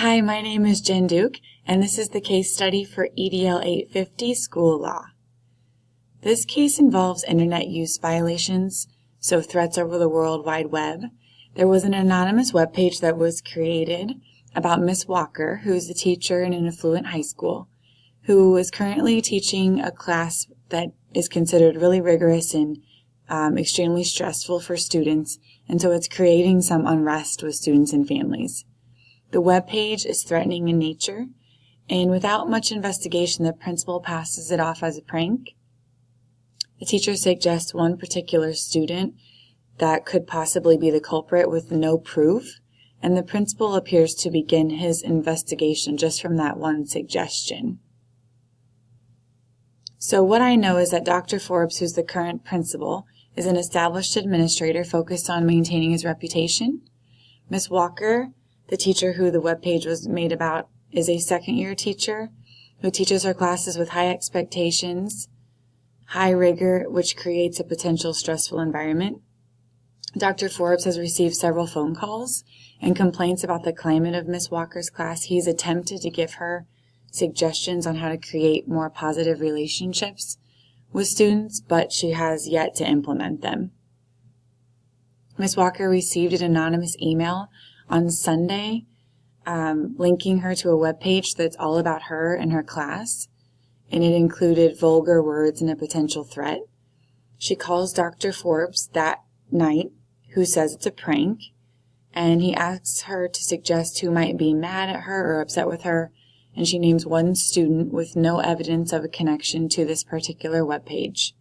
Hi, my name is Jen Duke, and this is the case study for EDL 850 School Law. This case involves internet use violations, so threats over the World Wide Web. There was an anonymous webpage that was created about Miss Walker, who is a teacher in an affluent high school, who is currently teaching a class that is considered really rigorous and extremely stressful for students, and so it's creating some unrest with students and families. The webpage is threatening in nature, and without much investigation, the principal passes it off as a prank. The teacher suggests one particular student that could possibly be the culprit with no proof, and the principal appears to begin his investigation just from that one suggestion. So what I know is that Dr. Forbes, who's the current principal, is an established administrator focused on maintaining his reputation. Miss Walker, the teacher who the webpage was made about, is a second-year teacher who teaches her classes with high expectations, high rigor, which creates a potential stressful environment. Dr. Forbes has received several phone calls and complaints about the climate of Miss Walker's class. He's attempted to give her suggestions on how to create more positive relationships with students, but she has yet to implement them. Miss Walker received an anonymous email on Sunday, linking her to a webpage that's all about her and her class, and it included vulgar words and a potential threat. She calls Dr. Forbes that night, who says it's a prank, and he asks her to suggest who might be mad at her or upset with her, and she names one student with no evidence of a connection to this particular webpage.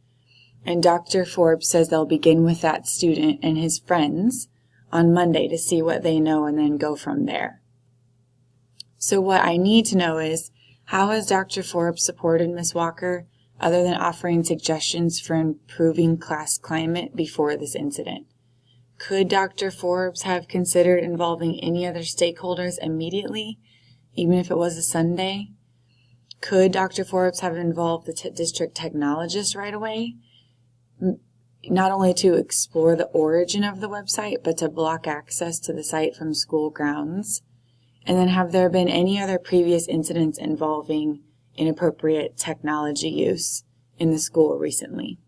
And Dr. Forbes says they'll begin with that student and his friends on Monday to see what they know and then go from there. So what I need to know is, how has Dr. Forbes supported Miss Walker other than offering suggestions for improving class climate before this incident? Could Dr. Forbes have considered involving any other stakeholders immediately, even if it was a Sunday? Could Dr. Forbes have involved the district technologist right away? Not only to explore the origin of the website, but to block access to the site from school grounds? And then have there been any other previous incidents involving inappropriate technology use in the school recently?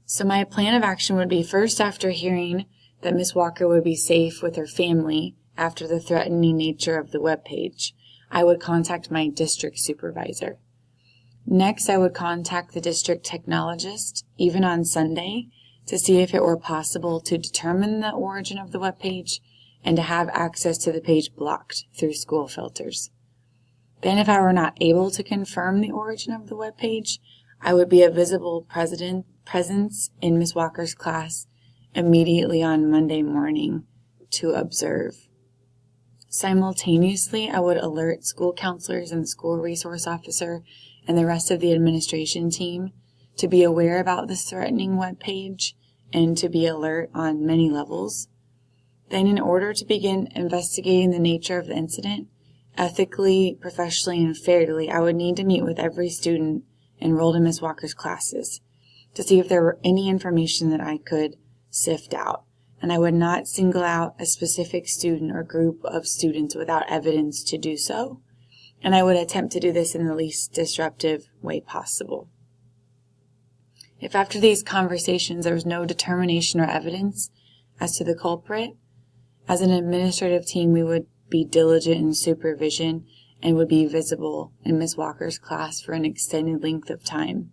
So my plan of action would be, first, after hearing that Miss Walker would be safe with her family after the threatening nature of the webpage, I would contact my district supervisor. Next, I would contact the district technologist, even on Sunday, to see if it were possible to determine the origin of the webpage and to have access to the page blocked through school filters. Then, if I were not able to confirm the origin of the webpage, I would be a visible presence in Miss Walker's class immediately on Monday morning to observe. Simultaneously, I would alert school counselors and the school resource officer and the rest of the administration team to be aware about this threatening webpage and to be alert on many levels. Then, in order to begin investigating the nature of the incident, ethically, professionally, and fairly, I would need to meet with every student enrolled in Miss Walker's classes to see if there were any information that I could sift out. And I would not single out a specific student or group of students without evidence to do so. And I would attempt to do this in the least disruptive way possible. If after these conversations there was no determination or evidence as to the culprit, as an administrative team we would be diligent in supervision and would be visible in Miss Walker's class for an extended length of time.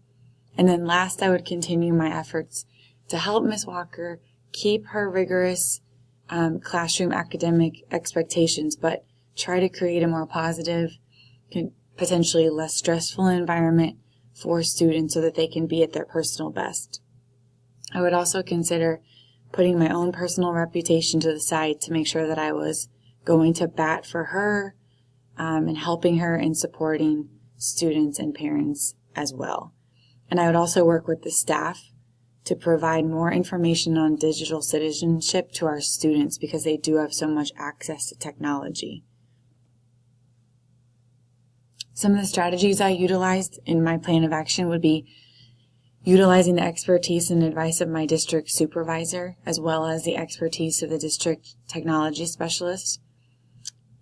And then last, I would continue my efforts to help Miss Walker keep her rigorous classroom academic expectations, but try to create a more positive, potentially less stressful environment for students so that they can be at their personal best. I would also consider putting my own personal reputation to the side to make sure that I was going to bat for her and helping her and supporting students and parents as well. And I would also work with the staff to provide more information on digital citizenship to our students because they do have so much access to technology. Some of the strategies I utilized in my plan of action would be utilizing the expertise and advice of my district supervisor, as well as the expertise of the district technology specialist,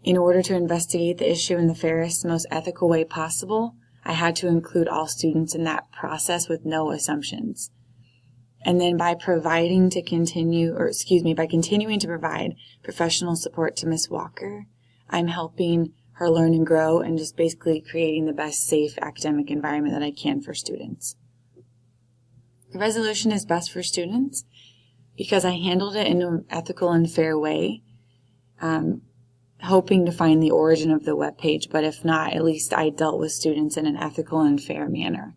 In order to investigate the issue in the fairest, most ethical way possible, I had to include all students in that process with no assumptions. And then by continuing to provide professional support to Ms. Walker, I'm helping her learn and grow and just basically creating the best safe academic environment that I can for students. The resolution is best for students because I handled it in an ethical and fair way, hoping to find the origin of the webpage, but if not, at least I dealt with students in an ethical and fair manner.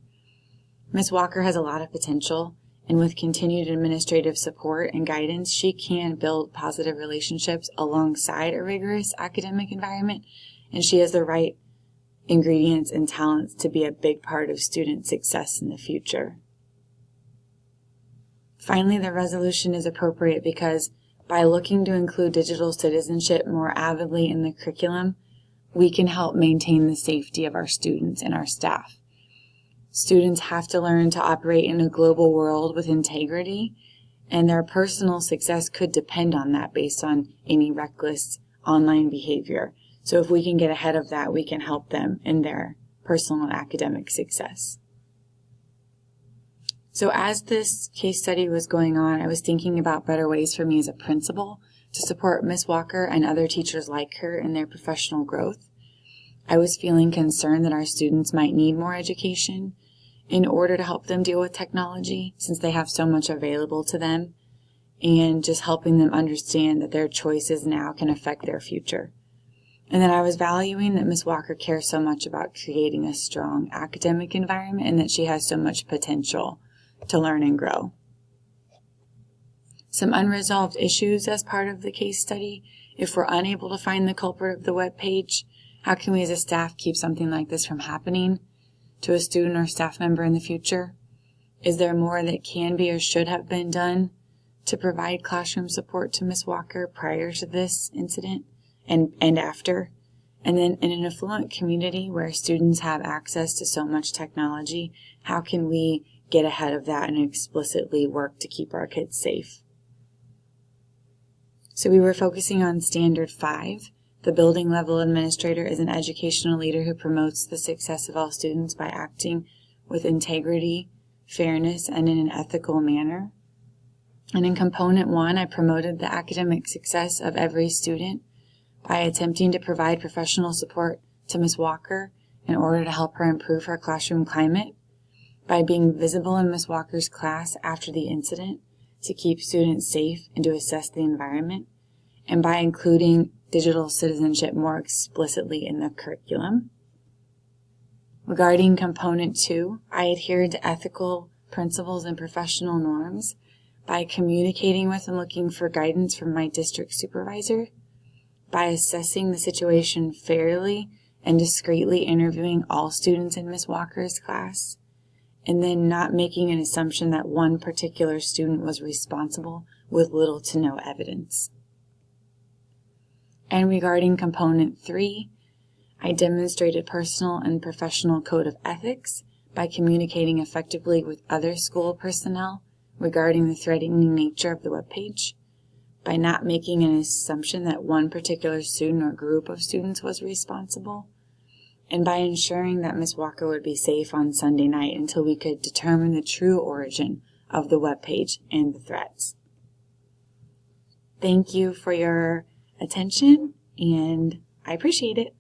Ms. Walker has a lot of potential, and with continued administrative support and guidance, she can build positive relationships alongside a rigorous academic environment, and she has the right ingredients and talents to be a big part of student success in the future. Finally, the resolution is appropriate because by looking to include digital citizenship more avidly in the curriculum, we can help maintain the safety of our students and our staff. Students have to learn to operate in a global world with integrity, and their personal success could depend on that based on any reckless online behavior. So if we can get ahead of that, we can help them in their personal and academic success. So as this case study was going on, I was thinking about better ways for me as a principal to support Ms. Walker and other teachers like her in their professional growth. I was feeling concerned that our students might need more education in order to help them deal with technology since they have so much available to them, and just helping them understand that their choices now can affect their future. And then I was valuing that Ms. Walker cares so much about creating a strong academic environment and that she has so much potential to learn and grow. Some unresolved issues as part of the case study. If we're unable to find the culprit of the web page, how can we as a staff keep something like this from happening to a student or staff member in the future? Is there more that can be or should have been done to provide classroom support to Ms. Walker prior to this incident and after? And then in an affluent community where students have access to so much technology, how can we get ahead of that and explicitly work to keep our kids safe? So we were focusing on Standard 5. The building level administrator is an educational leader who promotes the success of all students by acting with integrity, fairness, and in an ethical manner. And in Component 1, I promoted the academic success of every student by attempting to provide professional support to Ms. Walker in order to help her improve her classroom climate, by being visible in Ms. Walker's class after the incident to keep students safe and to assess the environment, and by including digital citizenship more explicitly in the curriculum. Regarding Component 2, I adhered to ethical principles and professional norms by communicating with and looking for guidance from my district supervisor, by assessing the situation fairly and discreetly interviewing all students in Ms. Walker's class, and then not making an assumption that one particular student was responsible with little to no evidence. And regarding Component 3, I demonstrated personal and professional code of ethics by communicating effectively with other school personnel regarding the threatening nature of the webpage, by not making an assumption that one particular student or group of students was responsible, and by ensuring that Ms. Walker would be safe on Sunday night until we could determine the true origin of the webpage and the threats. Thank you for your attention, and I appreciate it.